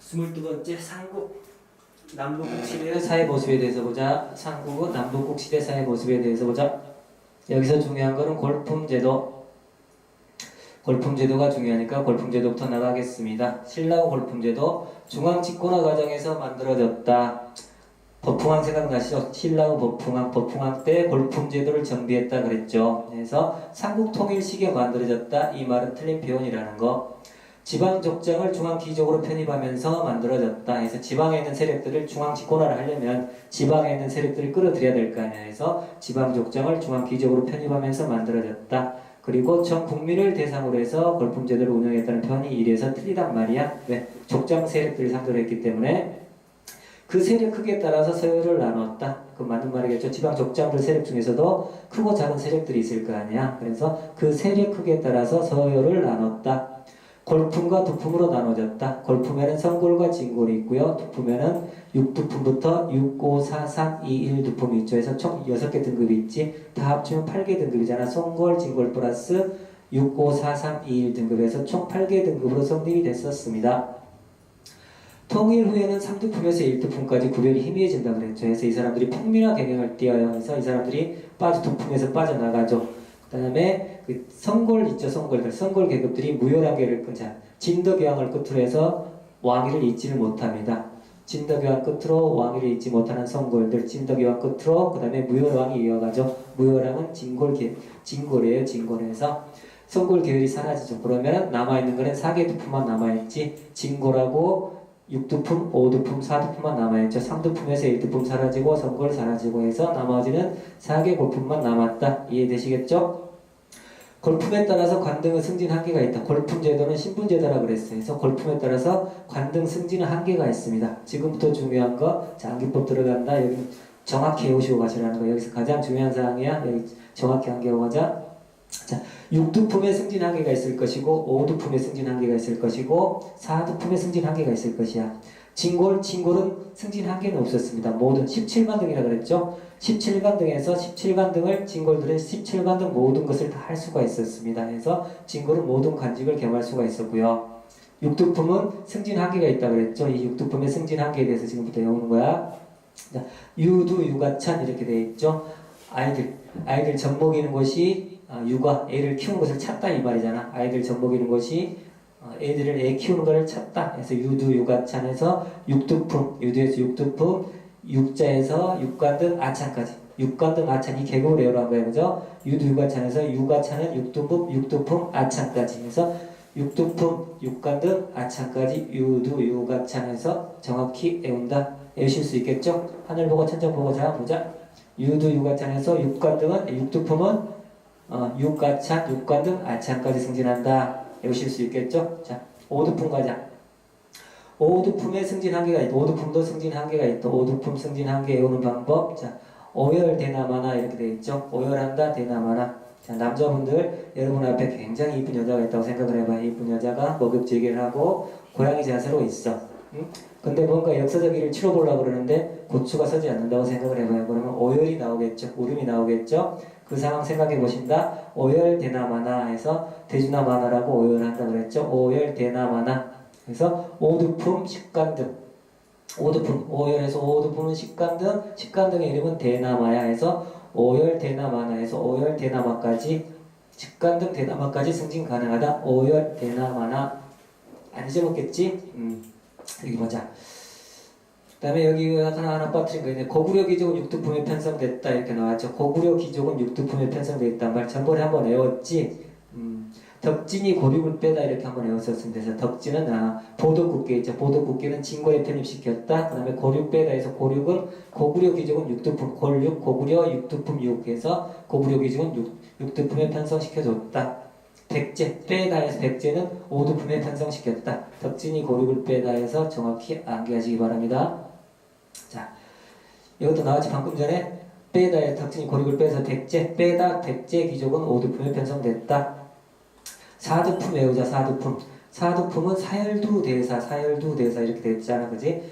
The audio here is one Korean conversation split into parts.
22번째 삼국 남북국 시대의 사회 모습에 대해서 보자. 삼국은 남북국 시대 사회 모습에 대해서 보자. 여기서 중요한 거는 골품제도. 골품제도가 중요하니까 골품제도부터 나가겠습니다. 신라호 골품제도 중앙집권화 과정에서 만들어졌다. 법풍왕 생각나시죠? 신라호 법풍왕 때 골품제도를 정비했다 그랬죠. 그래서 삼국통일 시기에 만들어졌다. 이 말은 틀린 표현이라는 거. 지방족장을 중앙기족으로 편입하면서 만들어졌다. 해서 지방에 있는 세력들을 중앙집권화를 하려면 지방에 있는 세력들을 끌어들여야 될 거 아니야. 해서 지방족장을 중앙기족으로 편입하면서 만들어졌다. 그리고 전 국민을 대상으로 해서 골품제도를 운영했다는 표현이 이래서 틀리단 말이야. 왜? 족장 세력들을 상대로 했기 때문에 그 세력 크기에 따라서 서열을 나눴다. 그 맞는 말이겠죠. 지방 족장들 세력 중에서도 크고 작은 세력들이 있을 거 아니야. 그래서 그 세력 크기에 따라서 서열을 나눴다. 골품과 두품으로 나눠졌다. 골품에는 성골과 진골이 있고요. 두품에는 6두품부터 6, 5, 4, 3, 2, 1 두품이 있죠. 그래서 총 6개 등급이 있지. 다 합치면 8개 등급이잖아. 성골, 진골 플러스 6, 5, 4, 3, 2, 1 등급에서 총 8개 등급으로 성립이 됐었습니다. 통일 후에는 3두품에서 1두품까지 구별이 희미해진다 그랬죠. 그래서 이 사람들이 평민화 경영을 띄어요. 그래서 이 사람들이 두품에서 빠져나가죠. 그 다음에 그 성골 있죠. 성골 계급들이 무혈왕계를 끊자. 진덕여왕을 끝으로 해서 왕위를 잇지를 못합니다. 진덕여왕 끝으로 왕위를 잇지 못하는 성골들, 진덕여왕 끝으로 그 다음에 무혈왕이 이어가죠. 무혈왕은 진골이에요. 진골에서 성골 계열이 사라지죠. 그러면 남아있는 거는 4개 두품만 남아있지. 진골하고 6두품, 5두품, 4두품만 남아있죠. 3두품에서 1두품 사라지고 성골 사라지고 해서 나머지는 4개 골품만 남았다. 이해되시겠죠? 골품에 따라서 관등의 승진 한계가 있다. 골품제도는 신분제도라고 그랬어요. 그래서 골품에 따라서 관등 승진은 한계가 있습니다. 지금부터 중요한 거 장기법 들어간다. 여기 정확히 외우시고 가시라는 거. 여기서 가장 중요한 사항이야. 여기 정확히 한계로 가자. 자, 6두품의 승진 한계가 있을 것이고 5두품의 승진 한계가 있을 것이고 4두품의 승진 한계가 있을 것이야. 진골은 승진 한계는 없었습니다. 모든 17관등이라 그랬죠. 17관등에서 17관등을 진골들은 17관등 모든 것을 다 할 수가 있었습니다. 그래서 진골은 모든 관직을 겸할 수가 있었고요. 6두품은 승진 한계가 있다 그랬죠. 이 6두품의 승진 한계에 대해서 지금부터 배우는 거야. 자, 유두, 유가찬 이렇게 되어 있죠. 아이들 젖먹이는 것이 육아, 애를 키우는 것을 찾다 이 말이잖아. 아이들 젖먹이는 것이 애들을 애 키우는 것을 찾다. 그래서 유두, 유가찬에서 6두품, 유두에서 6두품, 육자에서 육관등, 아찬까지. 육관등, 아찬 이 계급을 외우라는 거예요. 그죠? 유두, 유가찬에서 유가찬은 6두품, 아찬까지. 그래서 6두품, 육관등, 아찬까지 유두, 유가찬에서 정확히 외운다. 외우실 수 있겠죠? 하늘 보고 천장 보고 자 보자. 유두, 유가찬에서 육관등은 6두품은 육가찬, 육관등, 아찬까지 승진한다. 외우실 수 있겠죠? 자, 5두품 가자. 5두품의 승진 한계가 있다. 5두품도 승진 한계가 있다. 5두품 승진 한계 외우는 방법. 자, 오열, 대나마나 이렇게 되어 있죠. 오열한다, 대나마나. 자, 남자분들 여러분 앞에 굉장히 이쁜 여자가 있다고 생각을 해봐요. 이쁜 여자가 목욕지기를 하고 고양이 자세로 있어. 응? 근데 뭔가 역사적 일을 치러보려고 그러는데 고추가 서지 않는다고 생각을 해봐요. 그러면 오열이 나오겠죠. 울음이 나오겠죠. 그 상황 생각해 보신다. 오열, 대나마나 해서 대주나마나라고 오열한다 그랬죠. 오열, 대나마나. 그래서 5두품, 10관등. 5두품, 오열에서 5두품은 10관등, 10관등의 이름은 대나마야 해서 오열, 대나마나 해서 오열, 대나마까지 10관등, 대나마까지 승진 가능하다. 오열, 대나마나. 안 잊어먹겠지? 여기 보자. 그 다음에 여기 하나 빠뜨린 거 있네. 고구려 귀족은 6두품에 편성됐다. 이렇게 나왔죠. 고구려 귀족은 6두품에 편성됐단 말. 전번에 한번 외웠지. 덕진이 고륙을 빼다 이렇게 한번 외웠었으면 돼서 덕진은 보덕국계 있죠. 보덕국계는 진골에 편입시켰다. 그 다음에 고륙 빼다 해서 고륙은 고구려 귀족은 6두품 고구려 6두품 6 해서 고구려 귀족은 6두품에 편성시켜줬다. 백제 빼다 해서 백제는 5두품에 편성시켰다. 덕진이 고륙을 빼다 해서 정확히 암기하시기 바랍니다. 자, 이것도 나왔지 방금 전에 빼다 해서 덕진이 고륙을 빼서 백제 빼다 백제 귀족은 5두품에 편성됐다. 4두품 외우자. 4두품은 사열두 대사 이렇게 됐잖아. 그지?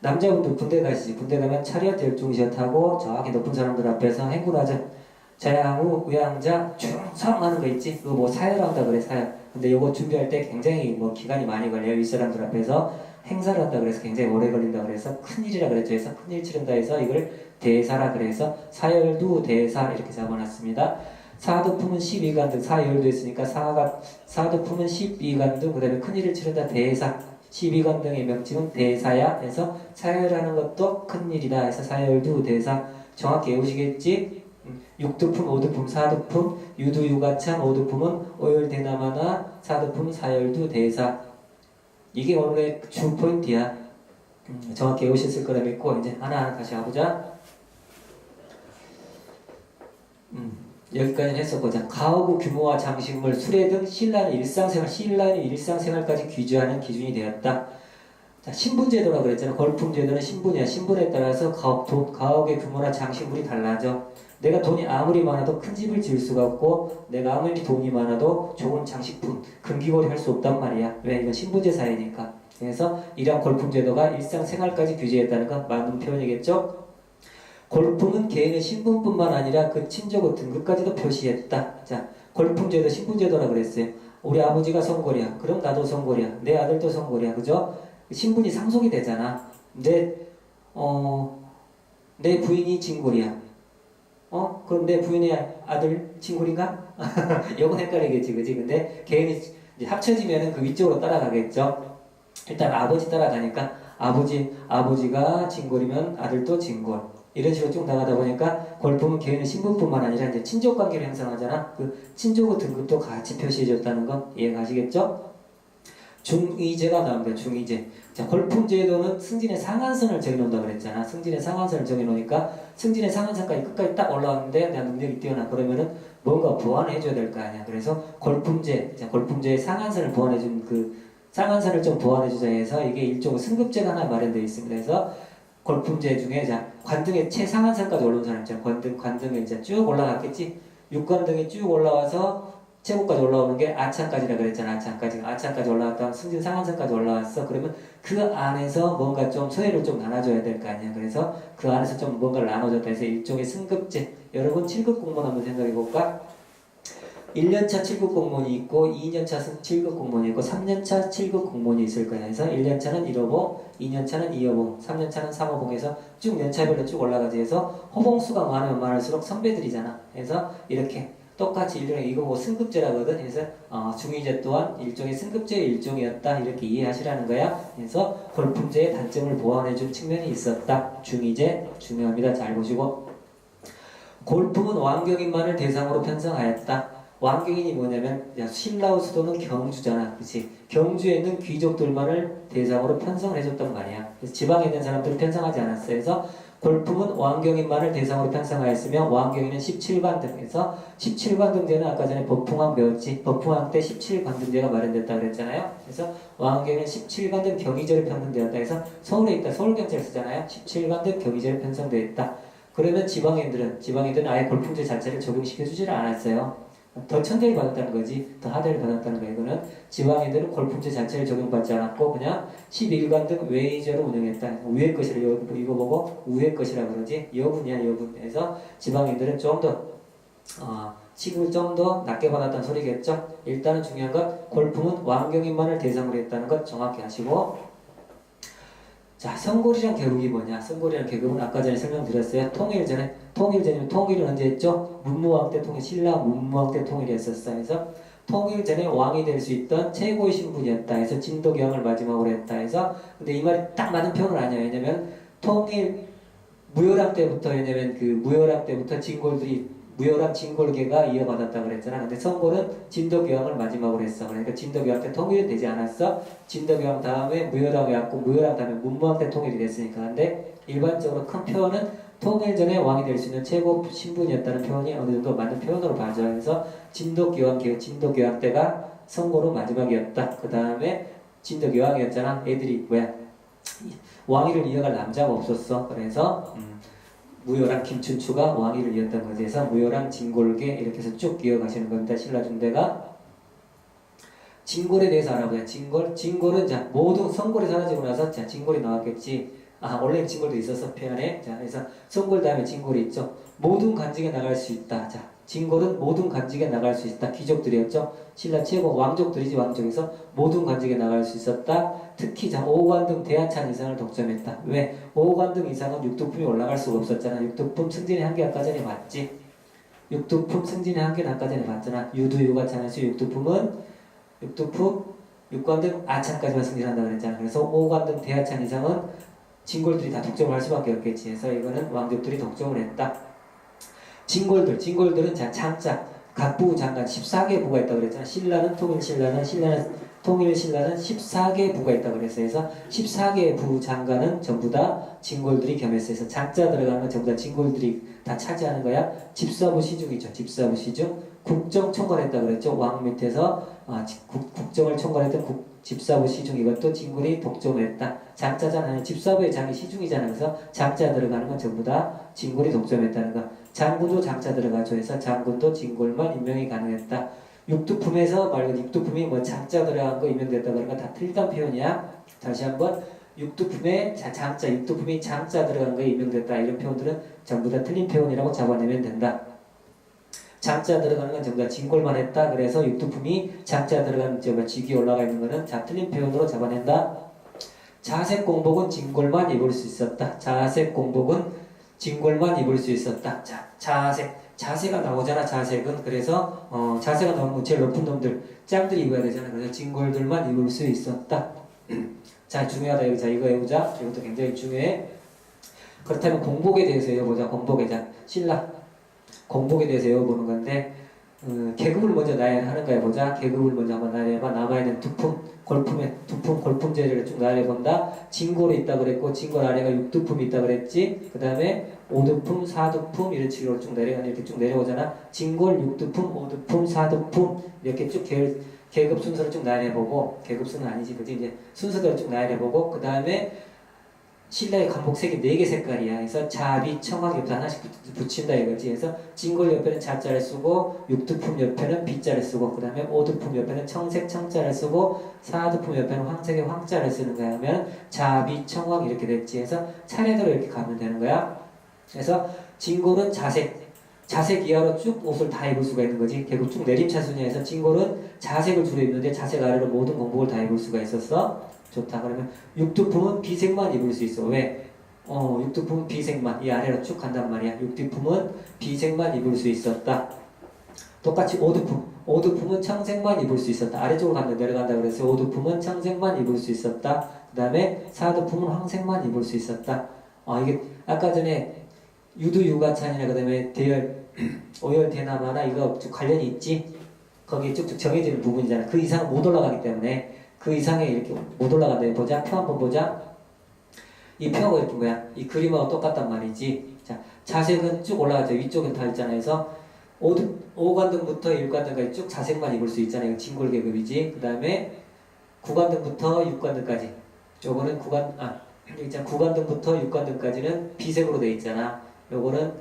남자분들 군대 가시지. 군대 가면 차렷 열중시어 타고 저기 높은 사람들 앞에서 행군하자. 자양우, 우양자, 충성 하는 거 있지? 그거 뭐 사열한다 그래. 사열. 근데 요거 준비할 때 굉장히 뭐 기간이 많이 걸려요. 이 사람들 앞에서 행사를 한다 그래서 굉장히 오래 걸린다 그래서 큰일이라 그랬죠. 그래서 큰일 치른다 해서 이걸 대사라 그래서 사열두 대사 이렇게 잡아놨습니다. 사도품은 12간등, 사열도 했으니까 사도품은 12간등, 그 다음에 큰일을 치른다 대사, 12간등의 명칭은 대사야 해서 사열하는 것도 큰일이다 해서 사열두 대사 정확히 외우시겠지? 육두품, 오두품, 사두품, 유두, 유가참, 오두품은 오열대나마나, 사두품은 사열두 대사. 이게 오늘의 주 포인트야. 정확히 외우셨을 거라 믿고 이제 하나하나 다시 가보자. 여기까지 했었고자. 가구의 규모와 장식물, 수레 등 신라는 일상생활까지 규제하는 기준이 되었다. 자, 신분제도라고 그랬잖아. 걸품제도는 신분이야. 신분에 따라서 가옥의 규모나 장식물이 달라져. 내가 돈이 아무리 많아도 큰 집을 지을 수가 없고, 내가 아무리 돈이 많아도 좋은 장식품, 금기거리 할 수 없단 말이야. 왜? 이건 신분제 사회니까. 그래서 이러한 걸품제도가 일상생활까지 규제했다는 건 맞는 표현이겠죠? 골품은 개인의 신분뿐만 아니라 그 친족의 등급까지도 표시했다. 자, 골품제도, 신분제도라 그랬어요. 우리 아버지가 성골이야. 그럼 나도 성골이야. 내 아들도 성골이야. 그죠? 신분이 상속이 되잖아. 내 부인이 진골이야. 그럼 내 부인의 아들 진골인가? 요건 헷갈리겠지, 그지? 근데 개인이 이제 합쳐지면은 그 위쪽으로 따라가겠죠. 일단 아버지 따라가니까 아버지가 진골이면 아들도 진골. 이런 식으로 쭉 나가다 보니까 골품은 개인의 신분뿐만 아니라 이제 친족 관계를 형성하잖아. 그 친족의 등급도 같이 표시해줬다는 거 이해가시겠죠? 중의제가 나옵니다. 중의제. 자, 골품제도는 승진의 상한선을 정해놓는다 그랬잖아. 승진의 상한선을 정해놓으니까 승진의 상한선까지 끝까지 딱 올라왔는데 내가 능력이 뛰어나 그러면은 뭔가 보완해줘야 될 거 아니야. 그래서 골품제, 자, 골품제의 상한선을 보완해준 그 상한선을 좀 보완해주자 해서 이게 일종의 승급제가 하나 마련되어 있습니다. 그래서 골품제 중에 자 관등의 최상한선까지 올라온 사람 있잖아. 관등에 이제 쭉 올라갔겠지. 6관등이 쭉 올라와서 최고까지 올라오는 게 아창까지라 그랬잖아. 아창까지 올라왔다가 승진 상한선까지 올라왔어. 그러면 그 안에서 뭔가 좀 소외를 좀 나눠줘야 될 거 아니야. 그래서 그 안에서 좀 뭔가를 나눠줬다 해서 일종의 승급제. 여러분 7급 공무원 한번 생각해 볼까? 1년차 7급 공무원이 있고 2년차 7급 공무원이 있고 3년차 7급 공무원이 있을 거야. 그래서 1년차는 1호봉, 2년차는 2호봉, 3년차는 3호봉에서 쭉 연차별로 쭉 올라가지 해서 호봉수가 많으면 많을수록 선배들이잖아. 그래서 이렇게 똑같이 일종의 이거 뭐 승급제라거든. 그래서 중의제 또한 일종의 승급제의 일종이었다. 이렇게 이해하시라는 거야. 그래서 골품제의 단점을 보완해준 측면이 있었다. 중의제 중요합니다. 잘 보시고 골품은 왕경인만을 대상으로 편성하였다. 왕경인이 뭐냐면 신라의 수도는 경주잖아. 그치? 경주에 있는 귀족들만을 대상으로 편성을 해줬단 말이야. 그래서 지방에 있는 사람들은 편성하지 않았어. 그래서 골품은 왕경인만을 대상으로 편성하였으며 왕경인은 17관등에서 17관등제는 아까 전에 법풍왕 배웠지. 법풍왕 때 17관등제가 마련됐다 그랬잖아요. 그래서 왕경인은 17관등 경의제로 편성되었다 해서 서울에 있다. 서울경찰 쓰잖아요. 17관등 경의제로 편성되어 있다. 그러면 지방인들은 아예 골품제 자체를 적용시켜주지를 않았어요. 더 천대를 받았다는 거지. 더 하대를 받았다는 거예요. 이거는 지방인들은 골품제 자체를 적용받지 않았고 그냥 11관등 외의제로 운영했다. 위의 것이라 이거 보고 위의 것이라 그러지. 여분이야 여분. 그래서 지방인들은 좀 더 취급을 좀 더 낮게 받았다는 소리겠죠. 일단은 중요한 건 골품은 왕경인만을 대상으로 했다는 것 정확히 아시고 자, 선골이란 계급이 뭐냐? 선골이란 계급은 아까 전에 설명드렸어요. 통일은 언제 했죠? 문무왕 때 신라 문무왕 때 통일이 했었어. 그래서 통일 전에 왕이 될 수 있던 최고의 신분이었다 해서 진덕여왕을 마지막으로 했다 해서 근데 이 말이 딱 맞는 표현은 아니야. 왜냐면 무열왕 때부터 무열왕 진골계가 이어받았다 그랬잖아. 근데 선골은 진덕여왕을 마지막으로 했어. 그러니까 진덕여왕 때 통일이 되지 않았어. 진덕여왕 다음에 무열왕이 왔고 무열왕 다음에 문무왕 때 통일이 됐으니까. 근데 일반적으로 큰 표현은 통일 전에 왕이 될 수 있는 최고 신분이었다는 표현이 어느 정도 맞는 표현으로 봐줘. 그래서 진덕여왕 때가 선골은 마지막이었다. 그 다음에 진덕여왕이었잖아. 애들이 왕위를 이어갈 남자가 없었어. 그래서 무열왕 김춘추가 왕위를 이었던 거지. 그래서 무열왕 진골계 이렇게 해서 쭉 이어가시는 겁니다. 신라중대가 진골에 대해서 알아보자. 진골은 자 모든 선골이 사라지고 나서 자 진골이 나왔겠지. 원래 진골도 있었어 표현에. 자 그래서 선골 다음에 진골이 있죠. 모든 관직에 나갈 수 있다. 자 진골은 모든 관직에 나갈 수 있다. 귀족들이었죠. 신라 최고 왕족들이지 왕족에서 모든 관직에 나갈 수 있었다. 특히 자 5관 등 대하찬 이상을 독점했다. 왜? 5관 등 이상은 육두품이 올라갈 수가 없었잖아. 육두품 승진의 한계 아까 전에 봤지. 육두품 승진의 한계는 아까 전에 봤잖아. 유두 유가찬에서 육두품 6관 등 아찬까지만 승진한다 그랬잖아. 그래서 5관 등 대하찬 이상은 진골들이 다 독점을 할 수밖에 없겠지. 그래서 이거는 왕족들이 독점을 했다. 진골들은 자 장자 각부 장관 14개 부가 있다고 그랬잖아. 신라는 14개 부가 있다고 그랬어요. 그래서 14개 부 장관은 전부 다 진골들이 겸했어요. 그래서 장자 들어가는 건 전부 다 진골들이 다 차지하는 거야. 집사부 시중이죠. 집사부 시중. 국정 총괄했다고 그랬죠. 왕 밑에서 국정을 총괄했던 집사부 시중 이것도 진골이 독점했다. 장자잖아요. 집사부의 장이 시중이잖아요. 그래서 장자 들어가는 건 전부 다 진골이 독점했다는 거. 장군도 장자 들어가죠. 해서 장군도 진골만 임명이 가능했다. 육두품에서 말고 육두품이 뭐 장자 들어간 거 임명됐다 그런 거 다 틀린 표현이야. 다시 한번 육두품에 장자, 육두품이 장자 들어간 거에 임명됐다. 이런 표현들은 전부 다 틀린 표현이라고 잡아내면 된다. 장자 들어가는 건 전부 다 진골만 했다. 그래서 육두품이 장자 들어간 직위 올라가 있는 거는 자 틀린 표현으로 잡아낸다. 자색 공복은 진골만 입을 수 있었다. 자색 공복은 진골만 입을 수 있었다. 자 자세가 나오잖아. 자색은 그래서 자세가 나오면 제일 높은 놈들 짱들이 입어야 되잖아. 그래서 진골들만 입을 수 있었다. 자 중요하다. 여기 자 이거 외우자. 이것도 굉장히 중요해. 그렇다면 공복에 대해서 외워보자. 공복에 자 신라 공복에 대해서 외워보는 건데 계급을 먼저 나열하는 거야. 보자. 계급을 먼저 한번 나열해봐. 남아있는 골품제를 쭉 나열해본다. 진골이 있다 그랬고 진골 아래가 육두품이 있다 그랬지. 그 다음에 오두품, 사두품 이런 식으로 쭉 이렇게 쭉 내려오잖아. 진골, 육두품, 오두품, 사두품 이렇게 쭉 계급 순서를 쭉 나열해보고 계급 순서는 아니지 그지 이제 순서대로 쭉 나열해보고 그 다음에 신라의 관복색이 4개 색깔이야. 그래서 자비, 청학 옆에 하나씩 붙인다 이거지. 그래서 진골 옆에는 자자를 쓰고 육두품 옆에는 비자를 쓰고 그 다음에 오두품 옆에는 청색, 청자를 쓰고 사두품 옆에는 황색의 황자를 쓰는 거야. 하면 자비, 청학 이렇게 됐지. 해서 차례대로 이렇게 가면 되는 거야. 그래서 진골은 자색 이하로 쭉 옷을 다 입을 수가 있는 거지. 계급 쭉 내림차순위에서 진골은 자색을 주로 입는데 자색 아래로 모든 공복을 다 입을 수가 있었어. 좋다. 그러면 육두품은 비색만 입을 수 있어. 왜? 육두품은 비색만 이 아래로 쭉 간단 말이야. 육두품은 비색만 입을 수 있었다. 똑같이 오두품은 청색만 입을 수 있었다. 아래쪽으로 내려간다 그래서 오두품은 청색만 입을 수 있었다. 그 다음에 사두품은 황색만 입을 수 있었다. 이게 아까 전에 유두유가찬이나 그 다음에 오열대나마나 이거 쭉 관련이 있지. 거기에 쭉쭉 정해지는 부분이잖아. 그 이상은 못 올라가기 때문에 그 이상에 이렇게 못 올라간다. 보자. 표 한번 보자. 이 표가 이렇게 뭐야? 이 그림하고 똑같단 말이지. 자, 자색은 쭉 올라가죠. 위쪽에 다 있잖아요. 그래서 5관등부터 1관등까지 쭉 자색만 입을 수 있잖아요. 이거 진골 계급이지. 그 다음에 9관등부터 6관등까지. 요거는 9관등부터 6관등까지는 비색으로 돼 있잖아. 요거는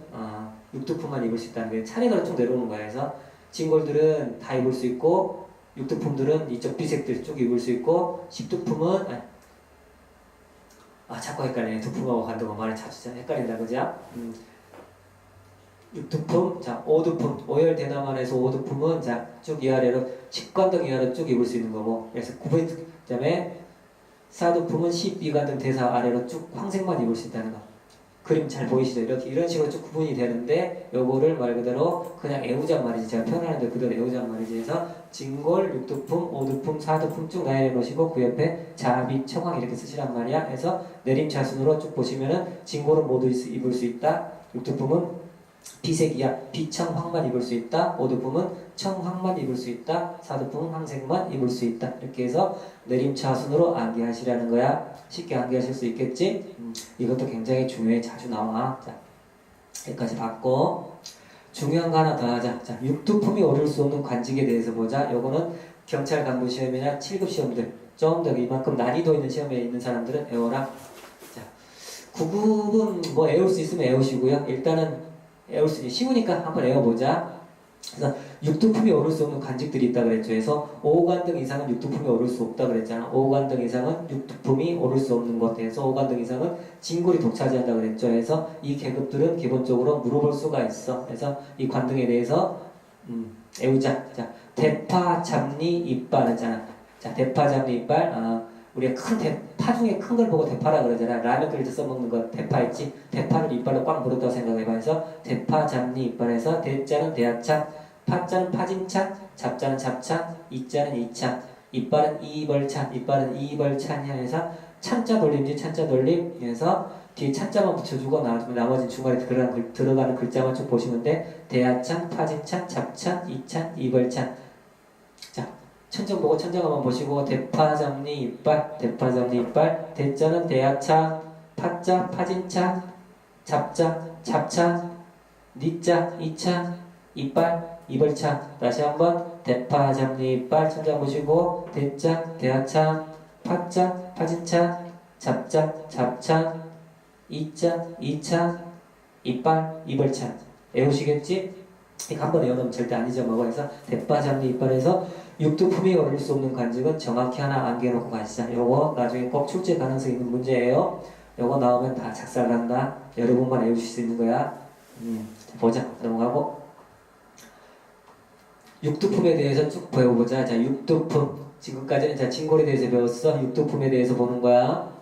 육두품만 입을 수 있다는 게 차례대로 쭉 내려오는 거야. 그래서 진골들은 다 입을 수 있고 육두품들은 이쪽 비색들 쭉 입을 수 있고 십두품은 자꾸 헷갈리네. 두품하고 관두고 말을 자주 헷갈린다 그죠? 육두품, 자 오두품, 오열대나만에서 오두품은 자 쭉 위아래로 10관등 위아래로 쭉 입을 수 있는 거고 그래서 그다음에 사두품은 12관등 대사 아래로 쭉 황색만 입을 수 있다는 거. 그림 잘 보이시죠? 이런 식으로 쭉 구분이 되는데 요거를 말 그대로 그냥 애우잔 말이지. 제가 표현하는데 그대로 애우잔 말이지. 해서 진골, 육두품, 오두품, 사두품 쭉 나열해 놓으시고 그 옆에 자비, 청황 이렇게 쓰시란 말이야. 해서 내림차순으로 쭉 보시면은 진골은 모두 입을 수 있다. 육두품은 비색이야. 비청황만 입을 수 있다. 오두품은 청황만 입을 수 있다. 사두품은 황색만 입을 수 있다. 이렇게 해서 내림차순으로 암기하시라는 거야. 쉽게 암기하실 수 있겠지? 이것도 굉장히 중요해. 자주 나와. 자, 여기까지 봤고 중요한 거 하나 더 하자. 자, 육두품이 오를 수 없는 관직에 대해서 보자. 요거는 경찰 간부 시험이나 7급 시험들 좀 더 이만큼 난이도 있는 시험에 있는 사람들은 외워라. 자, 9급은 뭐 외울 수 있으면 외우시고요. 일단은 외울 수 있으니 쉬우니까 한번 외워보자. 그래서 육두품이 오를 수 없는 관직들이 있다 그랬죠. 그래서 5관등 이상은 육두품이 오를 수 없다 그랬잖아. 5관등 이상은 육두품이 오를 수 없는 것에서 5관등 이상은 진골이 독차지한다 그랬죠. 그래서 이 계급들은 기본적으로 물어볼 수가 있어. 그래서 이 관등에 대해서 애우자. 자, 대파, 잡니, 이빨 했잖아. 자, 대파, 잡니, 이빨. 우리가 파 중에 큰 걸 보고 대파라 그러잖아. 라면 끓일 때 써먹는 거 대파 있지? 대파를 이빨로 꽉 물었다고 생각해봐. 그래서 대파, 잡니, 이빨에서 대자는 대하찬, 파자는 파진찬, 잡자는 잡찬, 이자는 이찬, 이빨은 이벌찬, 이빨은 이벌찬이야. 해서 찬자 돌림지 찬자 돌림. 그래서 뒤에 찬자만 붙여주고 나머지 중간에 들어가는 글자만 쭉 보시면 돼. 대하찬, 파진찬, 잡찬, 이찬, 이벌찬. 자, 천정 보고 천정 한번 보시고 대파 잡니 이빨, 대파 잡니 이빨. 대자는 대하차, 파자 파진차, 잡자 잡차, 니자 이차, 이빨 이벌차. 다시 한번 대파 잡니 이빨 천장 보시고 대자 대하차, 파자 파진차, 잡자 잡차, 이자 이차, 이빨 이벌차. 외우시겠지? 이거 한번 외워놓으면 절대 안 잊어먹어. 해서 대파 잡니 이빨에서 육두품이 오를 수 없는 관직은 정확히 하나 안겨놓고 가시자. 요거 나중에 꼭 출제 가능성 있는 문제예요. 요거 나오면 다 작살난다. 여러분만 외우실 수 있는 거야. 보자. 넘어가고 육두품에 대해서 쭉 배워보자. 자, 육두품. 지금까지는 자, 진골에 대해서 배웠어. 육두품에 대해서 보는 거야.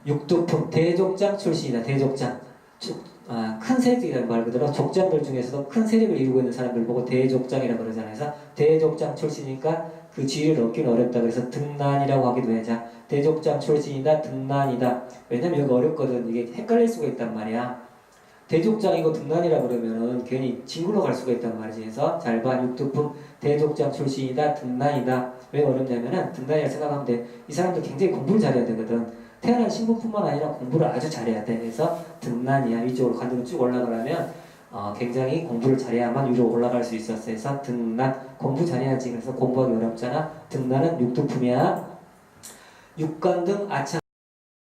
육두품. 대족장 출신이다. 대족장. 큰 세력이라는 말 그대로 족장들 중에서도 큰 세력을 이루고 있는 사람들 보고 대족장이라고 그러잖아요. 그래서 대족장 출신이니까 그 지위를 얻기는 어렵다. 그래서 등난이라고 하기도 해. 자, 대족장 출신이다. 등난이다. 왜냐면 여기 어렵거든. 이게 헷갈릴 수가 있단 말이야. 대족장이고 등난이라 그러면은 괜히 징굴러 갈 수가 있단 말이지. 그래서 잘 봐. 육두품 대족장 출신이다. 등난이다. 왜 어렵냐면은 등난이라 생각하면 돼. 이 사람도 굉장히 공부를 잘해야 되거든. 태어난 신분뿐만 아니라 공부를 아주 잘해야 돼. 그래서 등난이야. 위쪽으로 관등을 쭉 올라가려면 굉장히 공부를 잘해야만 위로 올라갈 수 있었어. 그래서 등난. 공부 잘해야지. 그래서 공부하기 어렵잖아. 등난은 육두품이야. 육관등 아찬.